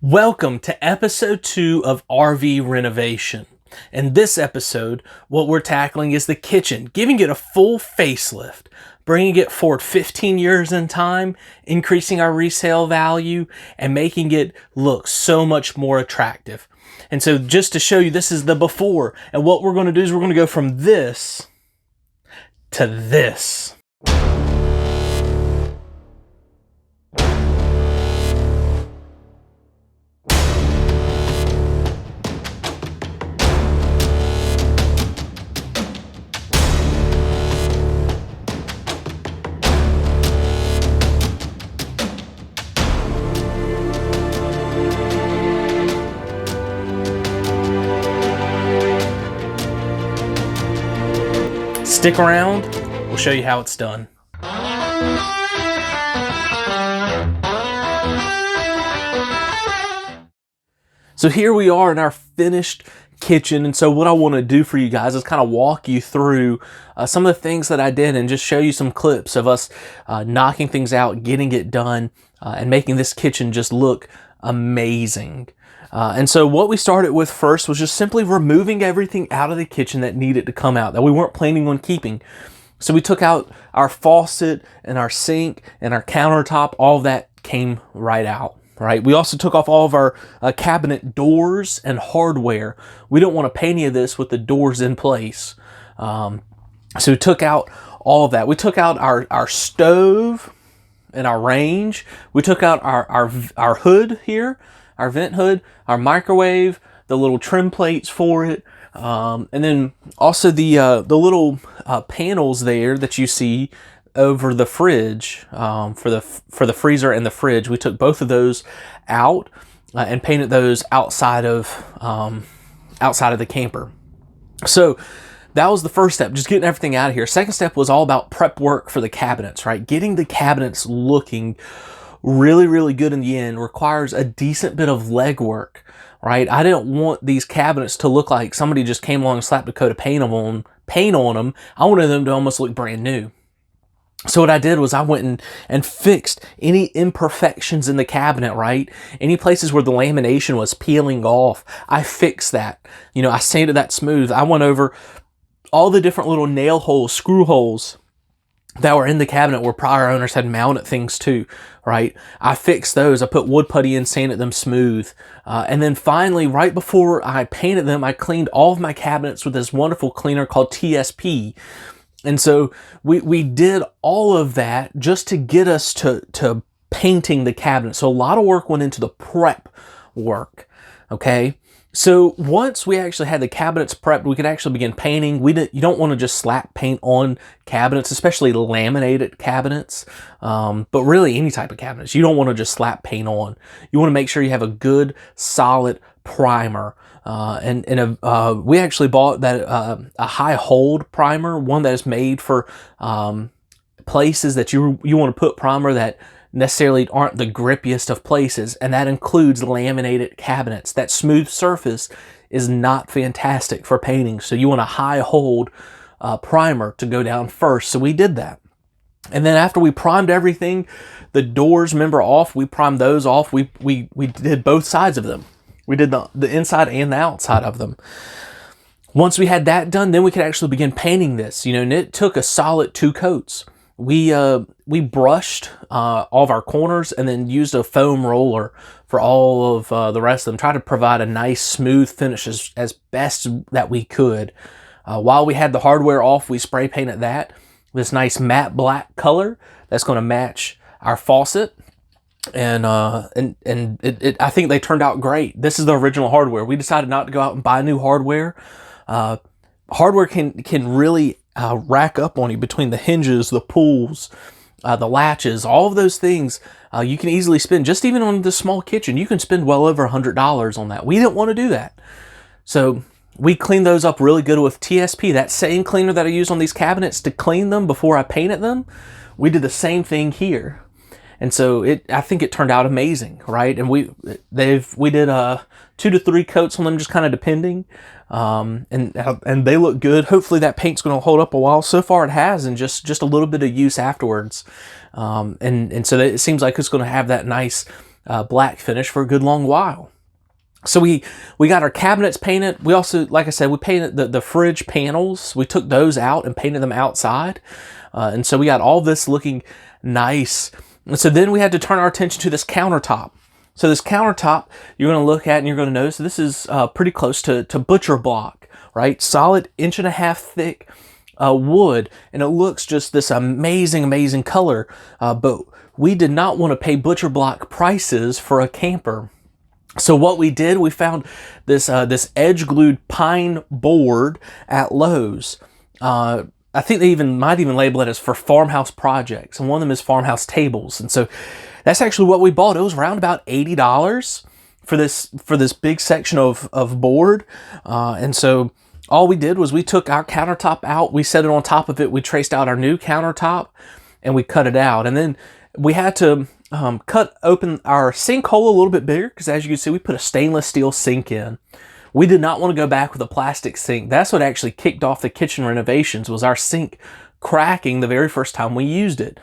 Welcome to episode 2 of RV Renovation. In this episode, what we're tackling is the kitchen, giving it a full facelift, bringing it forward 15 years in time, increasing our resale value, and making it look so much more attractive. And so just to show you, this is the before, and what we're going to do is we're going to go from this to this. Stick around, we'll show you how it's done. So here we are in our finished kitchen, and so what I want to do for you guys is kind of walk you through some of the things that I did and just show you some clips of us knocking things out, getting it done, and making this kitchen just look amazing. And so what we started with first was just simply removing everything out of the kitchen that needed to come out, that we weren't planning on keeping. So we took out our faucet and our sink and our countertop. All of that came right out, right? We also took off all of our cabinet doors and hardware. We don't want to paint any of this with the doors in place. So we took out all of that. We took out our stove and our range. We took out our hood here, our vent hood, our microwave, the little trim plates for it, and then also the little panels there that you see over the fridge for the freezer and the fridge. We took both of those out and painted those outside of the camper. So that was the first step, just getting everything out of here. Second step was all about prep work for the cabinets, right? Getting the cabinets looking really, really good in the end requires a decent bit of legwork, right? I didn't want these cabinets to look like somebody just came along and slapped a coat of paint on them. I wanted them to almost look brand new. So what I did was I went and fixed any imperfections in the cabinet, right? Any places where the lamination was peeling off, I fixed that. I sanded that smooth. I went over all the different little nail holes, screw holes that were in the cabinet where prior owners had mounted things to, right? I fixed those. I put wood putty in, sanded them smooth. And then finally, right before I painted them, I cleaned all of my cabinets with this wonderful cleaner called TSP. And so we did all of that just to get us to painting the cabinet. So a lot of work went into the prep work, okay? So once we actually had the cabinets prepped, we could actually begin painting. You don't want to just slap paint on cabinets, especially laminated cabinets, but really any type of cabinets. You don't want to just slap paint on. You want to make sure you have a good, solid primer. We actually bought that a high hold primer, one that is made for places that you want to put primer that necessarily aren't the grippiest of places, and that includes laminated cabinets. That smooth surface is not fantastic for painting, so you want a high hold primer to go down first. So we did that, and then after we primed everything, the doors, remember, off, we primed those off. We did both sides of them. We did the inside and the outside of them. Once we had that done, then we could actually begin painting this. And it took a solid 2 coats. We brushed all of our corners and then used a foam roller for all of the rest of them. Tried to provide a nice smooth finish as best that we could. While we had the hardware off, we spray painted that this nice matte black color that's going to match our faucet. And I think they turned out great. This is the original hardware. We decided not to go out and buy new hardware. Hardware can really rack up on you between the hinges, the pulls, the latches, all of those things. You can easily spend, just even on this small kitchen, you can spend well over $100 on that. We didn't want to do that. So we cleaned those up really good with TSP, that same cleaner that I used on these cabinets to clean them before I painted them. We did the same thing here. And so I think it turned out amazing, right? And we did 2 to 3 coats on them, just kind of depending. And they look good. Hopefully that paint's going to hold up a while. So far it has, and just a little bit of use afterwards. And so it seems like it's going to have that nice black finish for a good long while. So we got our cabinets painted. We also, like I said, we painted the fridge panels. We took those out and painted them outside. And so we got all this looking nice. And so then we had to turn our attention to this countertop. So this countertop, you're going to look at and you're going to notice this is pretty close to butcher block, right? Solid 1.5 inch thick wood. And it looks just this amazing, amazing color. But we did not want to pay butcher block prices for a camper. So what we did, we found this this edge glued pine board at Lowe's. I think they might even label it as for farmhouse projects, and one of them is farmhouse tables. And so that's actually what we bought. It was around about $80 for this big section of board. And so all we did was we took our countertop out, we set it on top of it, we traced out our new countertop, and we cut it out. And then we had to cut open our sink hole a little bit bigger, because as you can see, we put a stainless steel sink in. We did not want to go back with a plastic sink. That's what actually kicked off the kitchen renovations, was our sink cracking the very first time we used it.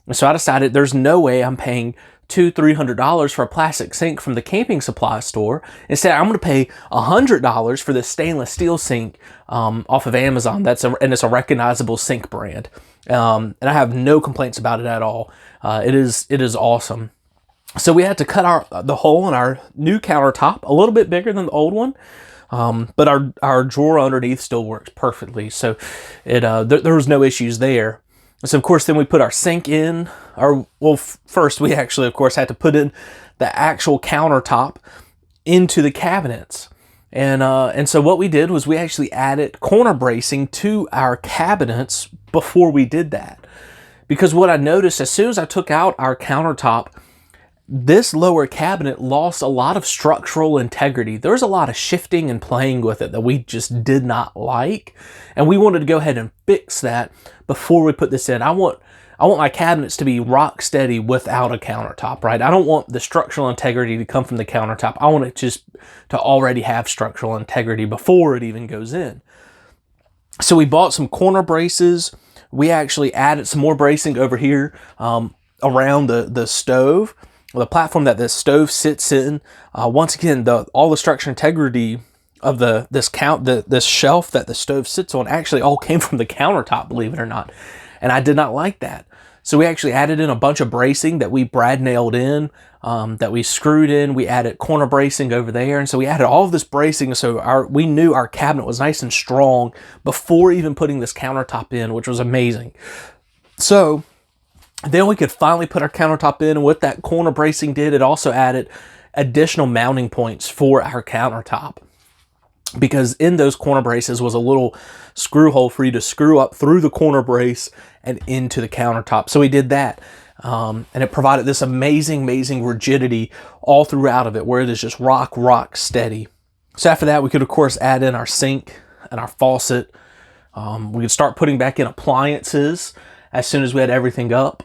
And so I decided there's no way I'm paying $200-300 for a plastic sink from the camping supply store. Instead, I'm going to pay $100 for this stainless steel sink off of Amazon. And it's a recognizable sink brand. And I have no complaints about it at all. It is awesome. So we had to cut the hole in our new countertop a little bit bigger than the old one. But our drawer underneath still works perfectly. So there was no issues there. So of course, then we put our sink in. First we actually, of course, had to put in the actual countertop into the cabinets. And so what we did was we actually added corner bracing to our cabinets before we did that. Because what I noticed, as soon as I took out our countertop, this lower cabinet lost a lot of structural integrity. There was a lot of shifting and playing with it that we just did not like. And we wanted to go ahead and fix that before we put this in. I want my cabinets to be rock steady without a countertop, right? I don't want the structural integrity to come from the countertop. I want it just to already have structural integrity before it even goes in. So we bought some corner braces. We actually added some more bracing over here around the stove, the platform that the stove sits in. Once again, all the structural integrity of this shelf that the stove sits on actually all came from the countertop, believe it or not. And I did not like that. So we actually added in a bunch of bracing that we brad nailed in, that we screwed in. We added corner bracing over there. And so we added all of this bracing so we knew our cabinet was nice and strong before even putting this countertop in, which was amazing. So then we could finally put our countertop in, and what that corner bracing did, it also added additional mounting points for our countertop. Because in those corner braces was a little screw hole for you to screw up through the corner brace and into the countertop. So we did that. And it provided this amazing, amazing rigidity all throughout of it, where it is just rock steady. So after that, we could, of course, add in our sink and our faucet. We could start putting back in appliances as soon as we had everything up.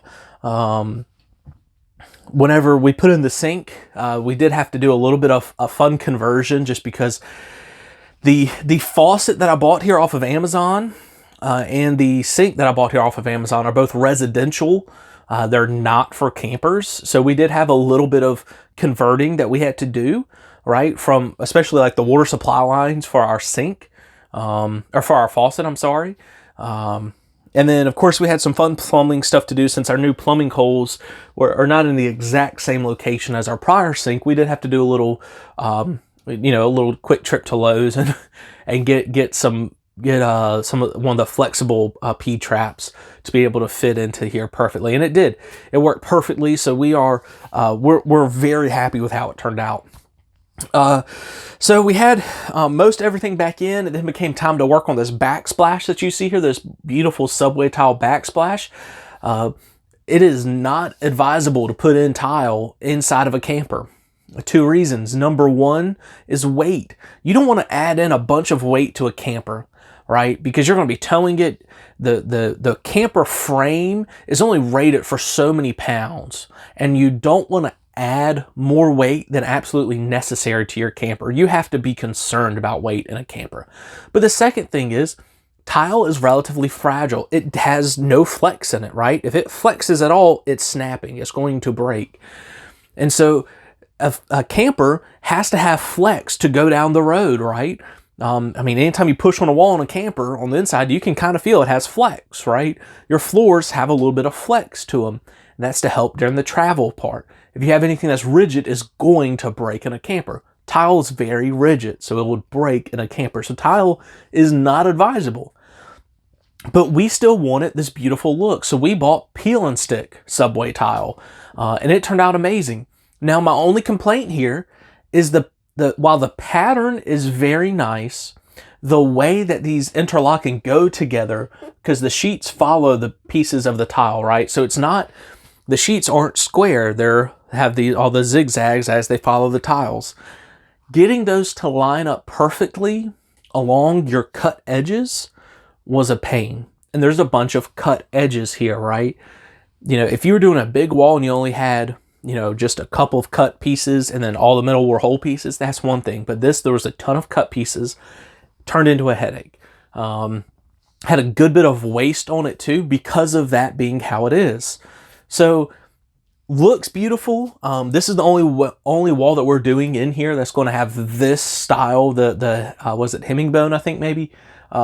Whenever we put in the sink, we did have to do a little bit of a fun conversion, just because the faucet that I bought here off of Amazon and the sink that I bought here off of Amazon are both residential. They're not for campers. So we did have a little bit of converting that we had to do, right? From especially like the water supply lines for our sink, or for our faucet, I'm sorry. And then of course we had some fun plumbing stuff to do, since our new plumbing holes are not in the exact same location as our prior sink. We did have to do a little, a little quick trip to Lowe's and get one of the flexible P-traps to be able to fit into here perfectly. And it did. It worked perfectly. So we're very happy with how it turned out. So we had most everything back in. It then became time to work on this backsplash that you see here, this beautiful subway tile backsplash. It is not advisable to put in tile inside of a camper. 2 reasons. Number one is weight. You don't want to add in a bunch of weight to a camper, right? Because you're going to be towing it. The camper frame is only rated for so many pounds, and you don't want to add more weight than absolutely necessary to your camper. You have to be concerned about weight in a camper. But the second thing is, tile is relatively fragile. It has no flex in it, right? If it flexes at all, it's snapping. It's going to break. And so a camper has to have flex to go down the road, right? I mean, anytime you push on a wall in a camper on the inside, you can kind of feel it has flex, right? Your floors have a little bit of flex to them. And that's to help during the travel part. If you have anything that's rigid, it's going to break in a camper. Tile is very rigid, so it would break in a camper. So tile is not advisable. But we still wanted this beautiful look. So we bought peel and stick subway tile. And it turned out amazing. Now, my only complaint here is while the pattern is very nice, the way that these interlock and go together, because the sheets follow the pieces of the tile, right? So it's not, the sheets aren't square. They have all the zigzags as they follow the tiles. Getting those to line up perfectly along your cut edges was a pain. And there's a bunch of cut edges here, right? You know, if you were doing a big wall and you only had, you know, just a couple of cut pieces and then all the middle were whole pieces, that's one thing. But there was a ton of cut pieces, turned into a headache. Had a good bit of waste on it too, because of that being how it is. So looks beautiful. This is the only wall that we're doing in here that's going to have this style. Was it Hemingway, I think maybe,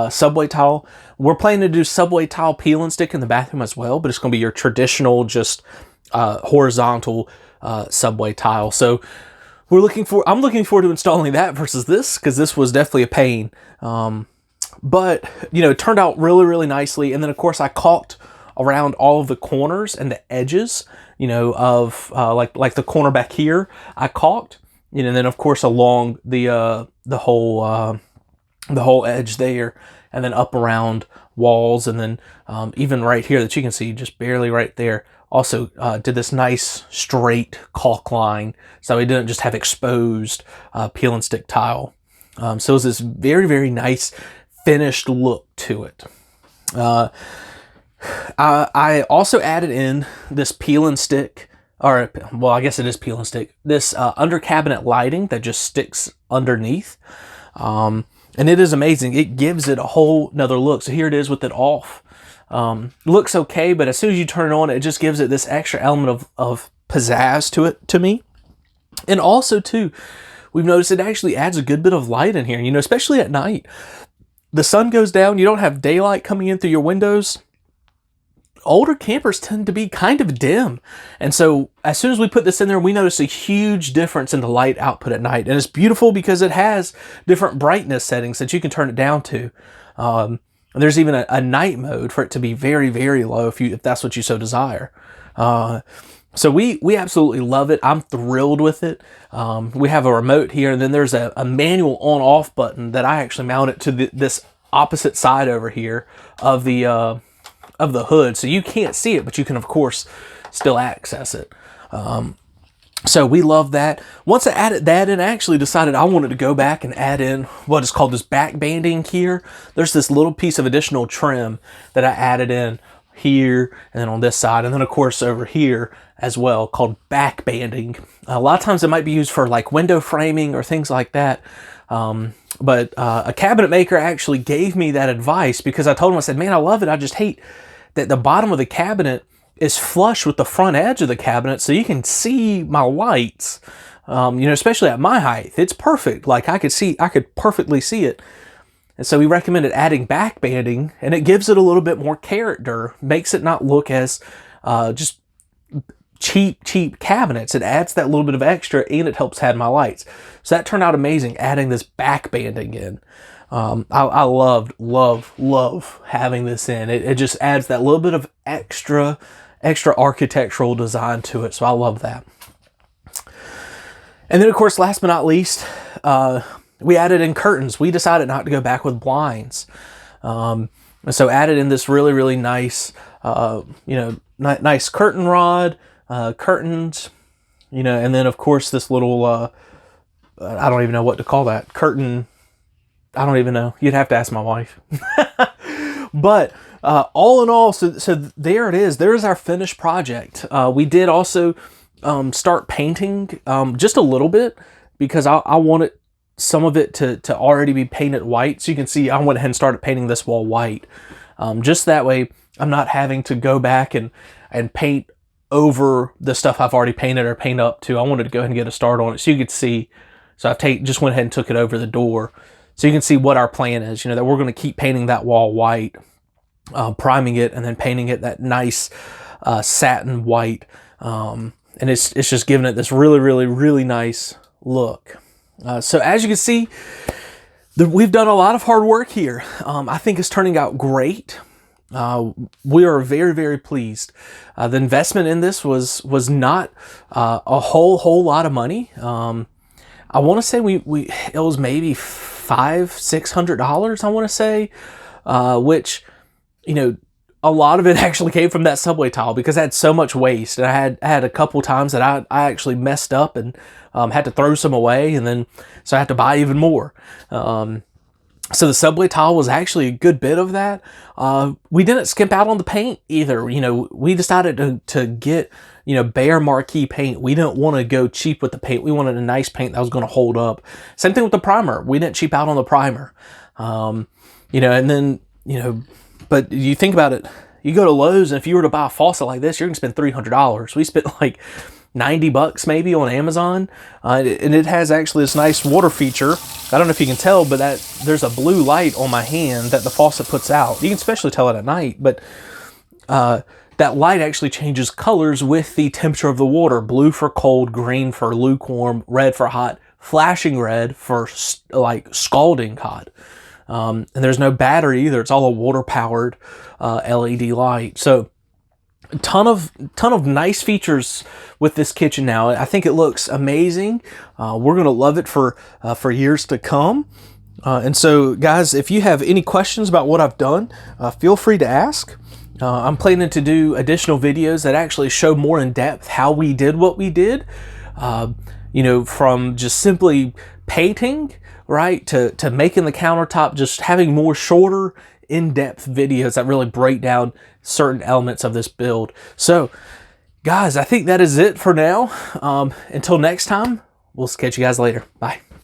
subway tile. We're planning to do subway tile peel and stick in the bathroom as well, but it's going to be your traditional, just horizontal subway tile. So I'm looking forward to installing that versus this, because this was definitely a pain. But you know, it turned out really, really nicely. And then of course I caulked around all of the corners and the edges, you know, of like the corner back here, I caulked, you know, and then of course along the whole edge there, and then up around walls, and then even right here that you can see just barely right there. Also did this nice straight caulk line, so we didn't just have exposed peel and stick tile. So it was this very, very nice finished look to it. I also added in this peel and stick, or well, I guess it is peel and stick, this under cabinet lighting that just sticks underneath. And it is amazing. It gives it a whole nother look. So here it is with it off. Looks okay, but as soon as you turn it on, it just gives it this extra element of pizzazz to me. And also too, we've noticed it actually adds a good bit of light in here, you know, especially at night. The sun goes down, you don't have daylight coming in through your windows. Older campers tend to be kind of dim. And so as soon as we put this in there, we notice a huge difference in the light output at night. And it's beautiful because it has different brightness settings that you can turn it down to. There's even a night mode for it to be very, very low if that's what you so desire. So we absolutely love it. I'm thrilled with it. We have a remote here, and then there's a manual on-off button that I actually mounted to this opposite side over here of the hood. So you can't see it, but you can, of course, still access it. So we love that. Once I added that in, I actually decided I wanted to go back and add in what is called this back banding here. There's this little piece of additional trim that I added in here, and then on this side, and then of course over here as well, called back banding. A lot of times it might be used for like window framing or things like that. But a cabinet maker actually gave me that advice, because I told him, I said, man, I love it. I just hate that the bottom of the cabinet is flush with the front edge of the cabinet, so you can see my lights, you know, especially at my height. It's perfect. Like I could perfectly see it. And so we recommended adding back banding, and it gives it a little bit more character, makes it not look as just cheap cabinets. It adds that little bit of extra, and it helps hide my lights. So that turned out amazing, adding this back banding in. I love having this in. It just adds that little bit of extra architectural design to it. So I love that. And then of course, last but not least, we added in curtains. We decided not to go back with blinds. So added in this really, really nice, nice curtain rod, curtains, you know, and then of course this little, I don't even know what to call that, curtain. I don't even know. You'd have to ask my wife. But all in all, so there it is. There's our finished project. We did also start painting just a little bit, because I wanted some of it to already be painted white. So you can see I went ahead and started painting this wall white. Just that way I'm not having to go back and paint over the stuff I've already painted or paint up to. I wanted to go ahead and get a start on it so you could see. So just went ahead and took it over the door so you can see what our plan is, you know, that we're going to keep painting that wall white, priming it, and then painting it that nice satin white. And it's just giving it this really, really, really nice look. So as you can see, we've done a lot of hard work here. I think it's turning out great. We are very, very pleased. The investment in this was not a whole lot of money. I want to say it was maybe $500-600. I want to say, which, you know, a lot of it actually came from that subway tile because I had so much waste, and I had a couple times that I actually messed up and had to throw some away, and then so I had to buy even more. So the subway tile was actually a good bit of that. We didn't skimp out on the paint either. You know, we decided to get, you know, bare marquee paint. We didn't want to go cheap with the paint. We wanted a nice paint that was going to hold up. Same thing with the primer. We didn't cheap out on the primer. You know, and then, you know, but you think about it, you go to Lowe's, and if you were to buy a faucet like this, you're going to spend $300. We spent like $90 maybe on Amazon, and it has actually this nice water feature. I don't know if you can tell, but there's a blue light on my hand that the faucet puts out. You can especially tell it at night, but that light actually changes colors with the temperature of the water. Blue for cold, green for lukewarm, red for hot, flashing red for like scalding hot. And there's no battery either. It's all a water powered LED light. So ton of nice features with this kitchen now. I think it looks amazing. We're gonna love it for years to come. And so, guys, if you have any questions about what I've done, feel free to ask. I'm planning to do additional videos that actually show more in depth how we did what we did. You know, from just simply painting, right, to making the countertop, just having more shorter, in-depth videos that really break down certain elements of this build. So, guys, I think that is it for now. Until next time, we'll catch you guys later. Bye.